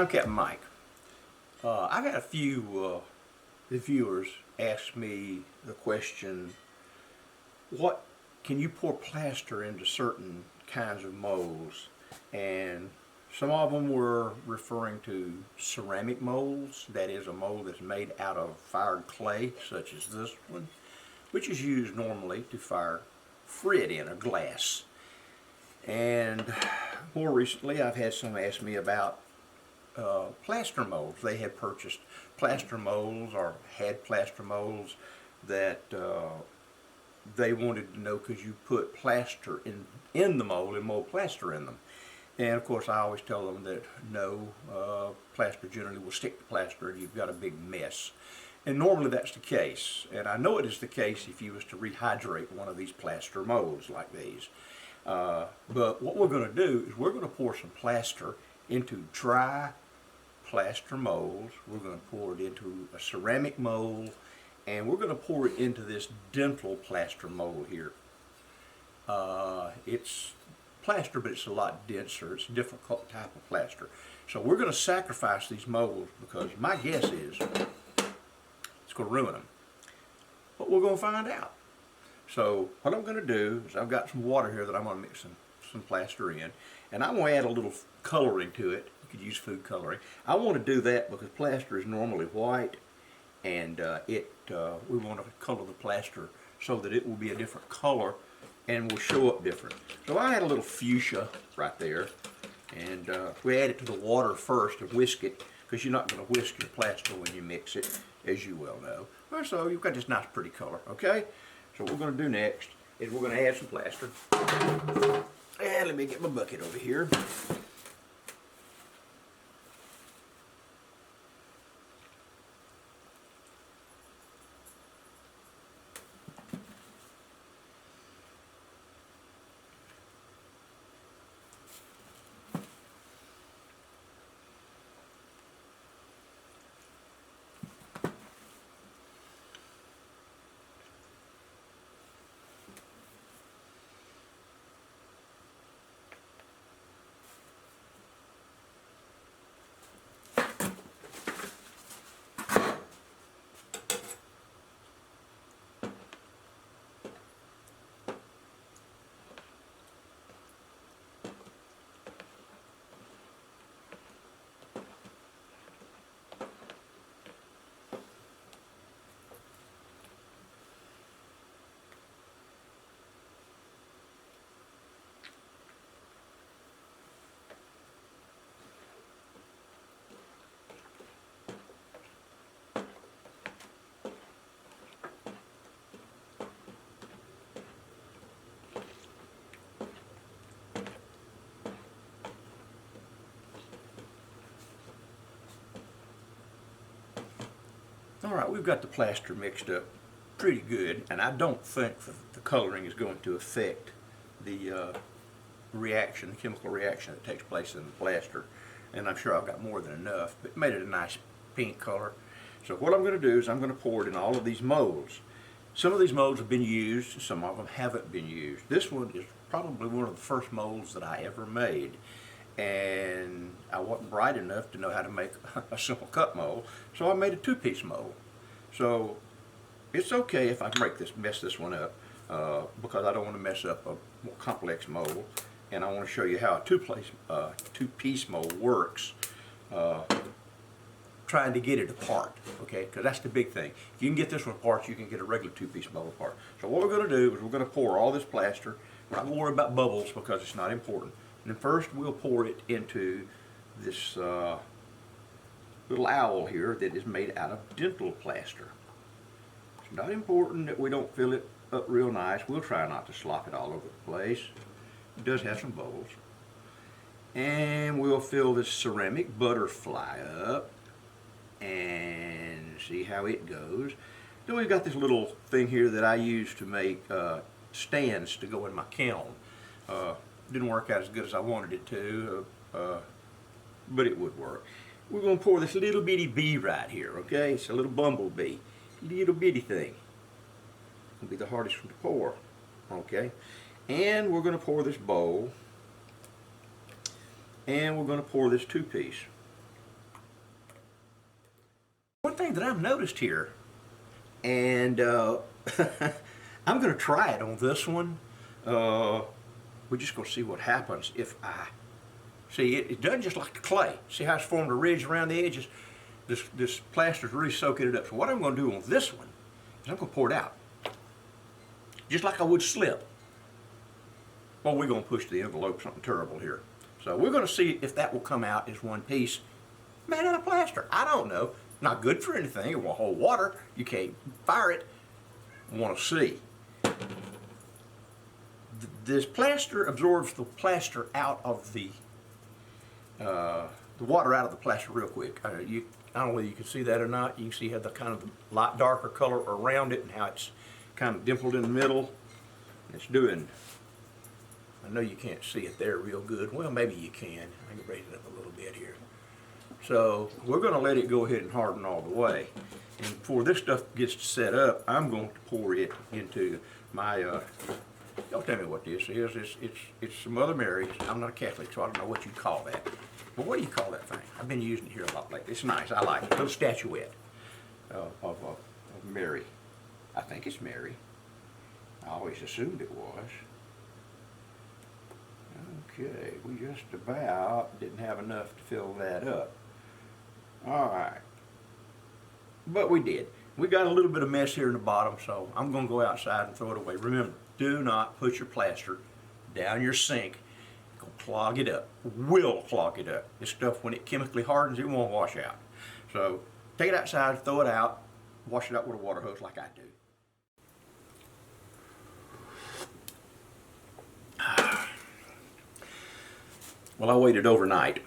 I'm Captain Mike. I've had a few viewers ask me the question, what can you pour plaster into certain kinds of molds? And some of them were referring to ceramic molds, that is a mold that's made out of fired clay, such as this one, which is used normally to fire frit in, or glass. And more recently I've had some ask me about plaster molds. They had purchased plaster molds or had plaster molds that they wanted to know, because you put plaster in the mold and mold plaster in them. And of course I always tell them that no, plaster generally will stick to plaster and you've got a big mess. And normally that's the case, and I know it is the case if you was to rehydrate one of these plaster molds like these. But what we're going to do is we're going to pour some plaster into dry plaster molds. We're going to pour it into a ceramic mold, and we're going to pour it into this dental plaster mold here. It's plaster, but it's a lot denser. It's a different type of plaster. So we're going to sacrifice these molds, because my guess is it's going to ruin them. But we're going to find out. So what I'm going to do is I've got some water here that I'm going to mix some plaster in, and I'm going to add a little coloring to it. You could use food coloring. I want to do that because plaster is normally white, and we want to color the plaster so that it will be a different color and will show up different. So I add a little fuchsia right there, and we add it to the water first and whisk it, because you're not going to whisk your plaster when you mix it, as you well know. Well, so you've got this nice pretty color, okay? So what we're going to do next is we're going to add some plaster. And let me get my bucket over here. Alright, we've got the plaster mixed up pretty good, and I don't think the coloring is going to affect the reaction, the chemical reaction that takes place in the plaster. And I'm sure I've got more than enough, but it made it a nice pink color. So what I'm going to do is I'm going to pour it in all of these molds. Some of these molds have been used, some of them haven't been used. This one is probably one of the first molds that I ever made, and I wasn't bright enough to know how to make a simple cut mold, so I made a two-piece mold. So it's okay if I mess this one up, because I don't want to mess up a more complex mold, and I want to show you how a two-piece mold works, trying to get it apart, okay? Because that's the big thing. If you can get this one apart, you can get a regular two-piece mold apart. So what we're going to do is we're going to pour all this plaster. We're not going to worry about bubbles because it's not important. And then first we'll pour it into this little owl here that is made out of dental plaster. It's not important that we don't fill it up real nice. We'll try not to slop it all over the place. It does have some bubbles. And we'll fill this ceramic butterfly up and see how it goes. Then we've got this little thing here that I use to make stands to go in my kiln. Didn't work out as good as I wanted it to, but it would work. We're going to pour this little bitty bee right here, okay? It's a little bumblebee, little bitty thing. It'll be the hardest one to pour, okay? And we're going to pour this bowl, and we're going to pour this two-piece. one thing that I've noticed here, and I'm going to try it on this one. We're just going to see what happens if I see it. It doesn't just like the clay. See how it's formed a ridge around the edges? This plaster's really soaking it up. So what I'm going to do on this one is I'm going to pour it out, just like I would slip. Well, we're going to push the envelope something terrible here. So we're going to see if that will come out as one piece made out of plaster. I don't know. Not good for anything. It won't hold water. You can't fire it. I want to see. This plaster absorbs the plaster out of the water out of the plaster real quick. I don't know whether you can see that or not. You can see how the kind of light darker color around it and how it's kind of dimpled in the middle. It's doing. I know you can't see it there real good. Well, maybe you can. I can raise it up a little bit here. So we're going to let it go ahead and harden all the way. And before this stuff gets set up, I'm going to pour it into my, don't tell me what this is. It's some Mother Mary's. I'm not a Catholic, so I don't know what you'd call that. But what do you call that thing? I've been using it here a lot lately. It's nice. I like it. A little statuette of Mary. I think it's Mary. I always assumed it was. Okay, we just about didn't have enough to fill that up. All right, but we did. We got a little bit of mess here in the bottom, so I'm going to go outside and throw it away. Remember, do not put your plaster down your sink. It's going to clog it up. Will clog it up. This stuff, when it chemically hardens, it won't wash out. So take it outside, throw it out, wash it out with a water hose like I do. Well, I waited overnight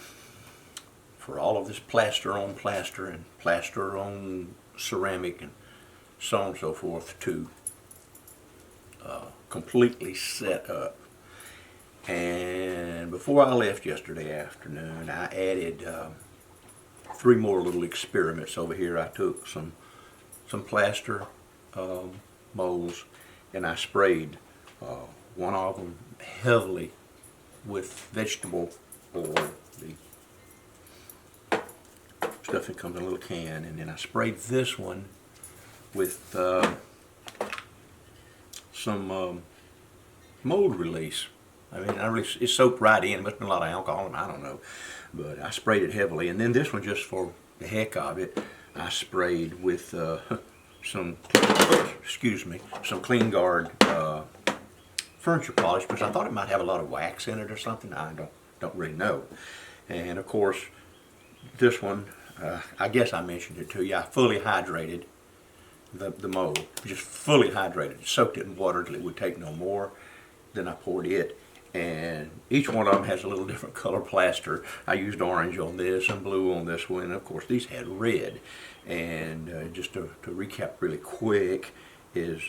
for all of this plaster on plaster and plaster on ceramic and so on and so forth to completely set up. And before I left yesterday afternoon, I added 3 more little experiments over here. I took some plaster molds and I sprayed one of them heavily with vegetable oil, the stuff that comes in a little can, and then I sprayed this one with some mold release. I mean, it soaked right in. It must have been a lot of alcohol, I don't know, but I sprayed it heavily. And then this one, just for the heck of it, I sprayed with some Clean Guard furniture polish, because I thought it might have a lot of wax in it or something. I don't really know. And of course, this one, I guess I mentioned it to you. I fully hydrated the mold, just fully hydrated, soaked it in water until it would take no more. Then I poured it, and each one of them has a little different color plaster. I used orange on this and blue on this one, and of course these had red. And just to recap really quick is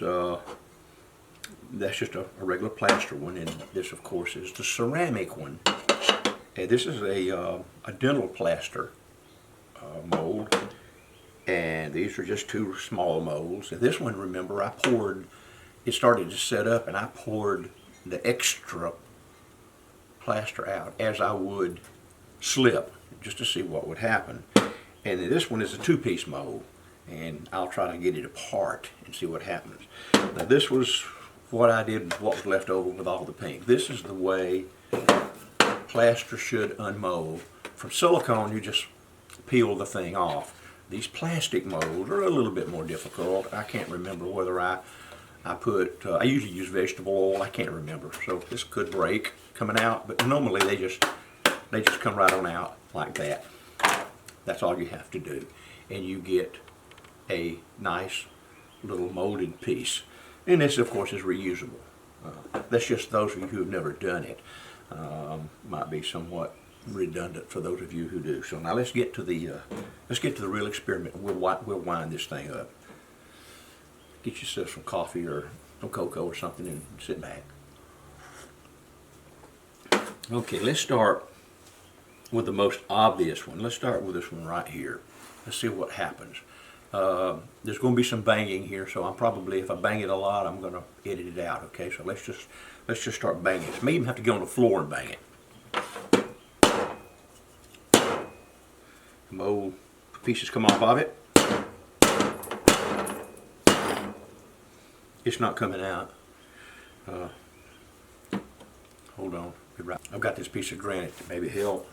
that's just a regular plaster one, and this of course is the ceramic one. And this is a dental plaster mold, and these are just 2 small molds. And this one, remember, I poured, it started to set up, and I poured the extra plaster out as I would slip, just to see what would happen. And this one is a 2-piece mold, and I'll try to get it apart and see what happens. Now this was what I did, what was left over with all the pink. This is the way plaster should unmold. From silicone, you just peel the thing off. These plastic molds are a little bit more difficult. I can't remember whether I usually use vegetable oil. I can't remember, so this could break coming out, but normally they just come right on out like that. That's all you have to do, and you get a nice little molded piece. And this, of course, is reusable. That's just those of you who have never done it. Might be somewhat redundant for those of you who do. So now let's get to the real experiment. We'll wind this thing up. Get yourself some coffee or some cocoa or something and sit back. Okay, let's start with the most obvious one. Let's start with this one right here. Let's see what happens. There's going to be some banging here, so I'm probably, if I bang it a lot, I'm going to edit it out. Okay, so let's just start banging. So I may even have to get on the floor and bang it. The mold pieces come off of it. It's not coming out. Hold on. Be right. I've got this piece of granite to maybe help.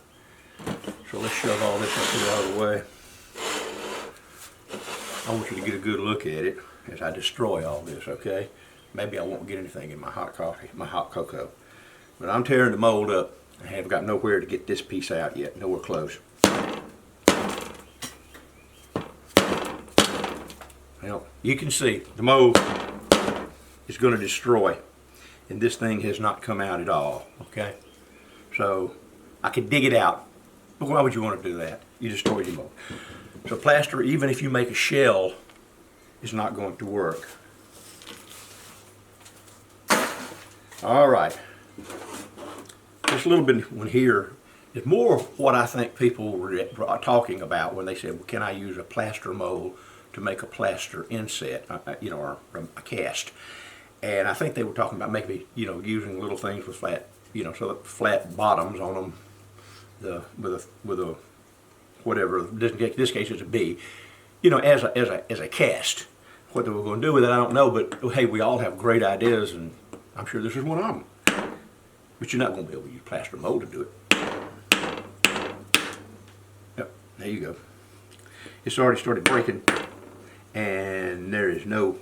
So let's shove all this up out of the way. I want you to get a good look at it as I destroy all this, okay? Maybe I won't get anything in my hot coffee, my hot cocoa. But I'm tearing the mold up. I have got nowhere to get this piece out yet, nowhere close. Well, you can see the mold is going to destroy, and this thing has not come out at all, okay? So I could dig it out, but why would you want to do that? You destroyed your mold. So plaster, even if you make a shell, is not going to work. All right. Just a little bit in here is more what I think people were talking about when they said, well, can I use a plaster mold to make a plaster inset, or a cast? And I think they were talking about maybe, using little things with flat, so that flat bottoms on them, with a whatever. In this case, it's a B, as a cast. What they were going to do with it, I don't know. But hey, we all have great ideas, and I'm sure this is one of them. But you're not going to be able to use plaster mold to do it. Yep, there you go. It's already started breaking, and there is no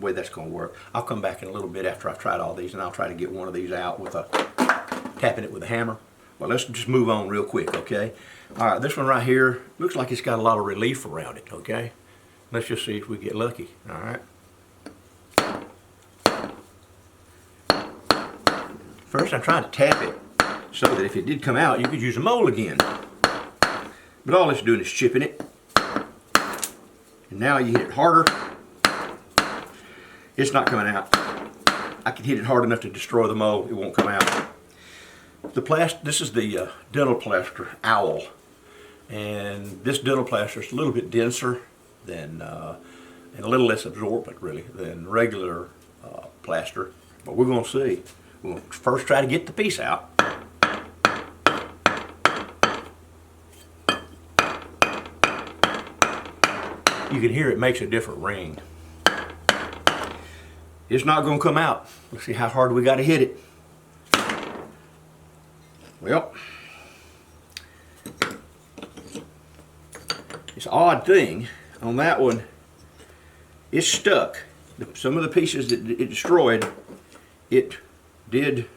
way that's going to work. I'll come back in a little bit after I've tried all these, and I'll try to get one of these out with tapping it with a hammer. Well, let's just move on real quick, okay? All right, this one right here looks like it's got a lot of relief around it, okay? Let's just see if we get lucky, all right? First, I'm trying to tap it so that if it did come out, you could use a mold again. But all it's doing is chipping it. And now you hit it harder. It's not coming out. I can hit it hard enough to destroy the mold. It won't come out. This is the dental plaster Owl. And this dental plaster is a little bit denser than, and a little less absorbent really, than regular plaster. But we're going to see. We'll first try to get the piece out. You can hear it makes a different ring. It's not going to come out. Let's see how hard we got to hit it. Well, it's an odd thing. On that one, it's stuck. Some of the pieces that it destroyed, it did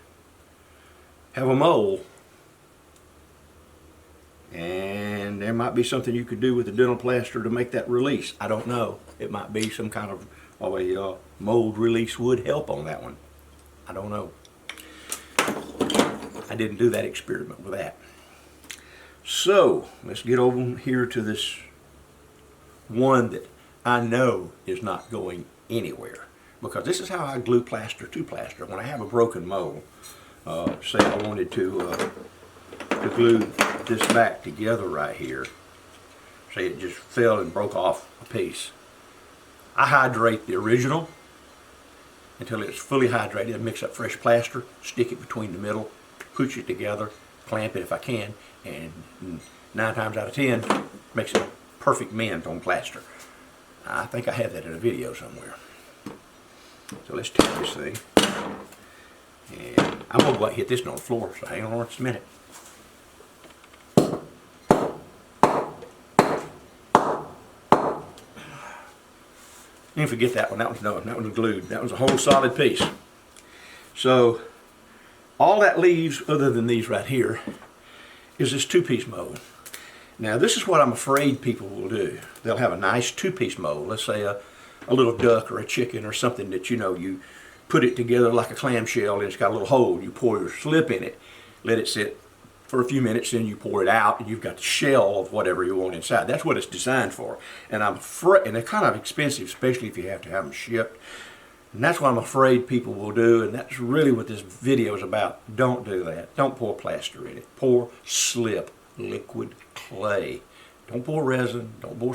have a mole. And there might be something you could do with the dental plaster to make that release. I don't know. It might be some kind of a mold release would help on that one. I don't know. I didn't do that experiment with that. So let's get over here to this one that I know is not going anywhere, because this is how I glue plaster to plaster. When I have a broken mold, say I wanted to glue this back together right here, say it just fell and broke off a piece, I hydrate the original until it's fully hydrated and mix up fresh plaster, stick it between the middle, push it together, clamp it if I can, and 9 times out of 10 makes a perfect mend on plaster. I think I have that in a video somewhere. So let's take this thing, and I'm going to go out and hit this on the floor, so hang on just a minute. You can forget that one. That one's done. That one's glued. That one's a whole solid piece. So all that leaves, other than these right here, is this 2-piece mold. Now this is what I'm afraid people will do. They'll have a nice 2-piece mold. Let's say a little duck or a chicken or something that you put it together like a clamshell, and it's got a little hole. You pour your slip in it, let it sit for a few minutes, then you pour it out, and you've got the shell of whatever you want inside. That's what it's designed for. And I'm afraid, and they're kind of expensive, especially if you have to have them shipped. And that's what I'm afraid people will do, and that's really what this video is about. Don't do that. Don't pour plaster in it. Pour slip, liquid clay. Don't pour resin, don't pour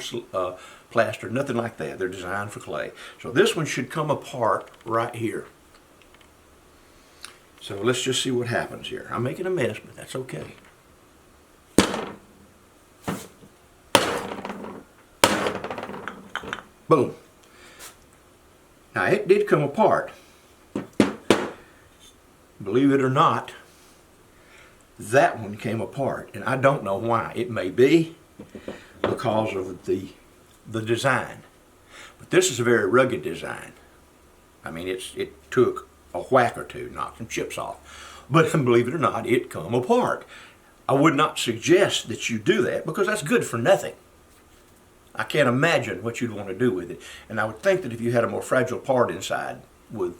plaster, nothing like that. They're designed for clay. So this one should come apart right here. So let's just see what happens here. I'm making a mess, but that's okay. Boom. Now it did come apart. Believe it or not, that one came apart, and I don't know why. It may be because of the design, but this is a very rugged design. I mean, it took a whack or two, knocked some chips off, but believe it or not, it come apart. I would not suggest that you do that because that's good for nothing. I can't imagine what you'd want to do with it, and I would think that if you had a more fragile part inside with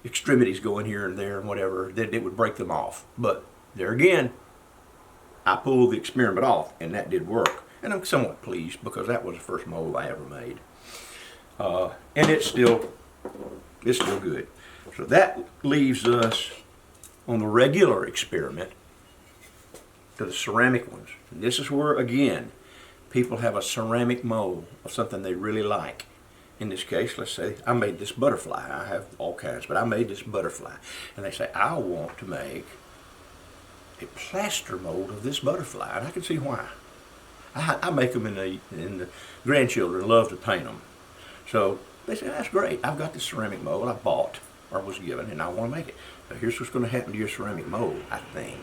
extremities going here and there and whatever, that it would break them off. But there again, I pulled the experiment off, and that did work. And I'm somewhat pleased because that was the first mold I ever made. And it's still good. So that leaves us on the regular experiment to the ceramic ones. And this is where, again, people have a ceramic mold of something they really like. In this case, let's say I made this butterfly. I have all kinds, but I made this butterfly. And they say, I want to make a plaster mold of this butterfly. And I can see why. I make them, and the grandchildren love to paint them. So they say, that's great. I've got this ceramic mold I bought or was given, and I want to make it. So here's what's going to happen to your ceramic mold, I think.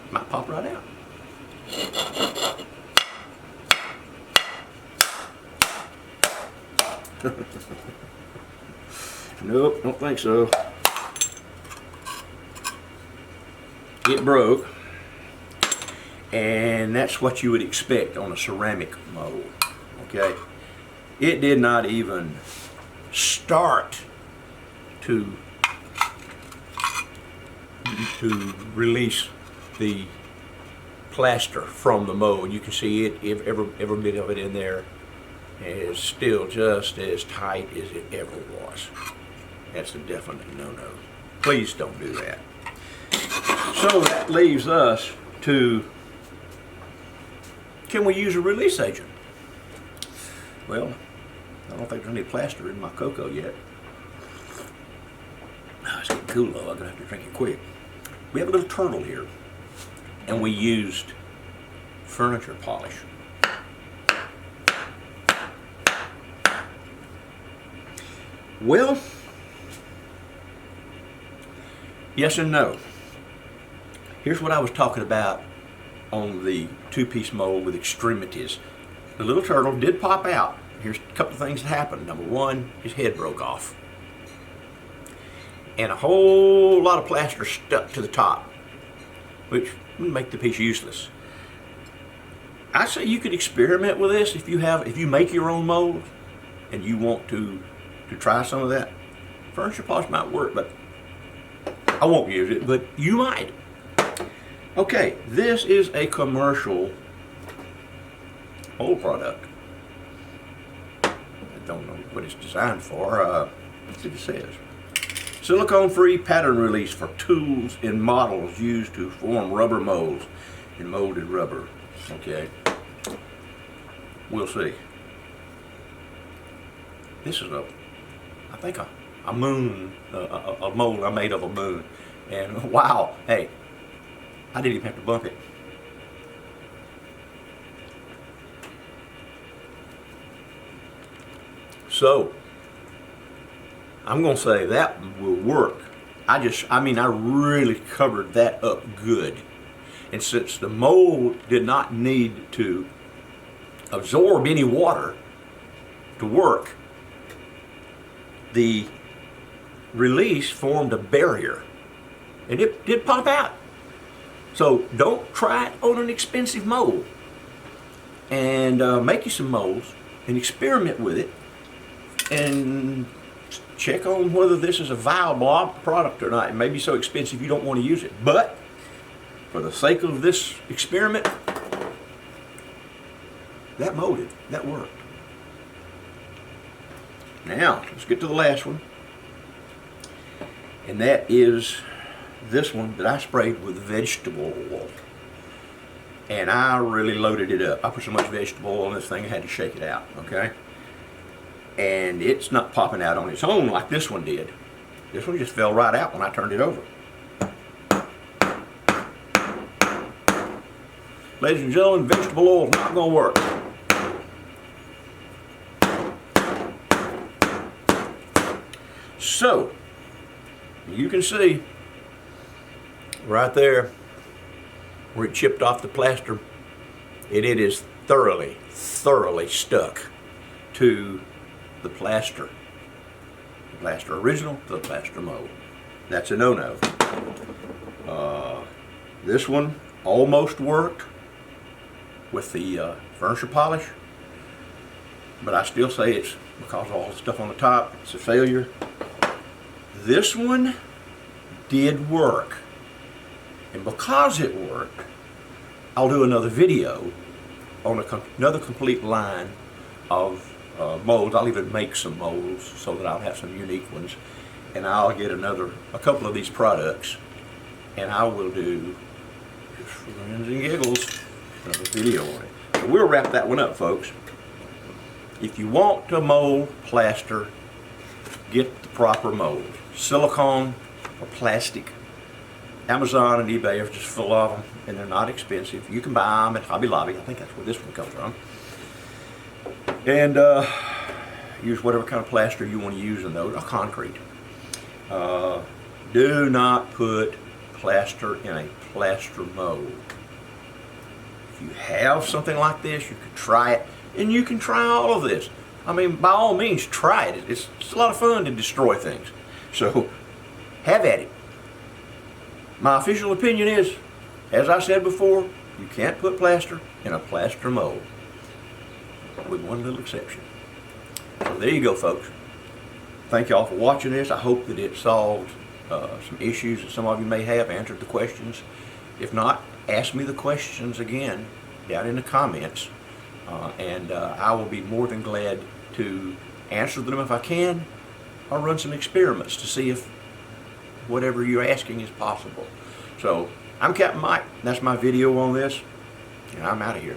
It might pop right out. Nope, don't think so. It broke, and that's what you would expect on a ceramic mold. Okay, it did not even start to release the plaster from the mold. You can see it, every bit of it in there is still just as tight as it ever was. That's a definite no-no. Please don't do that. So that leaves us to, can we use a release agent? Well, I don't think there's any plaster in my cocoa yet. Oh, it's getting cool though, I'm gonna have to drink it quick. We have a little turtle here, and we used furniture polish. Well, yes and no. Here's what I was talking about on the two-piece mold with extremities. The little turtle did pop out. Here's a couple of things that happened. Number one, his head broke off. And a whole lot of plaster stuck to the top, which would make the piece useless. I say you could experiment with this if you make your own mold and you want to try some of that. Furniture polish might work, but I won't use it, but you might. Okay, this is a commercial mold product. I don't know what it's designed for. Let's see what it says. Silicone-free pattern release for tools and models used to form rubber molds in molded rubber. Okay, we'll see. This is I think a moon, a mold I made of a moon. And wow, hey, I didn't even have to bump it. So, I'm going to say that will work. I really covered that up good. And since the mold did not need to absorb any water to work, the release formed a barrier, and it did pop out. So don't try it on an expensive mold, and make you some molds and experiment with it and check on whether this is a viable product or not. It may be so expensive you don't want to use it, but for the sake of this experiment, that molded, that worked. Now, let's get to the last one. And that is this one that I sprayed with vegetable oil. And I really loaded it up. I put so much vegetable oil in this thing I had to shake it out, okay? And it's not popping out on its own like this one did. This one just fell right out when I turned it over. Ladies and gentlemen, vegetable oil is not going to work. So, you can see right there where it chipped off the plaster, it is thoroughly stuck to the plaster. The plaster original to the plaster mold. That's a no-no. This one almost worked with the furniture polish, but I still say it's because of all the stuff on the top, it's a failure. This one did work, and because it worked, I'll do another video on another complete line of molds. I'll even make some molds so that I'll have some unique ones, and I'll get a couple of these products, and I will do, just for grins and giggles, another video on it. So we'll wrap that one up, folks. If you want to mold plaster, get the proper mold. Silicone or plastic. Amazon and eBay are just full of them, and they're not expensive. You can buy them at Hobby Lobby. I think that's where this one comes from. And use whatever kind of plaster you want to use in those, or concrete. Do not put plaster in a plaster mold. If you have something like this, you can try it, and you can try all of this. I mean, by all means, try it. It's a lot of fun to destroy things. So, have at it. My official opinion is, as I said before, you can't put plaster in a plaster mold, with one little exception. So there you go, folks. Thank y'all for watching this. I hope that it solved some issues that some of you may have, answered the questions. If not, ask me the questions again down in the comments, and I will be more than glad to answer them if I can, or run some experiments to see if whatever you're asking is possible. So, I'm Captain Mike. That's my video on this, and I'm out of here.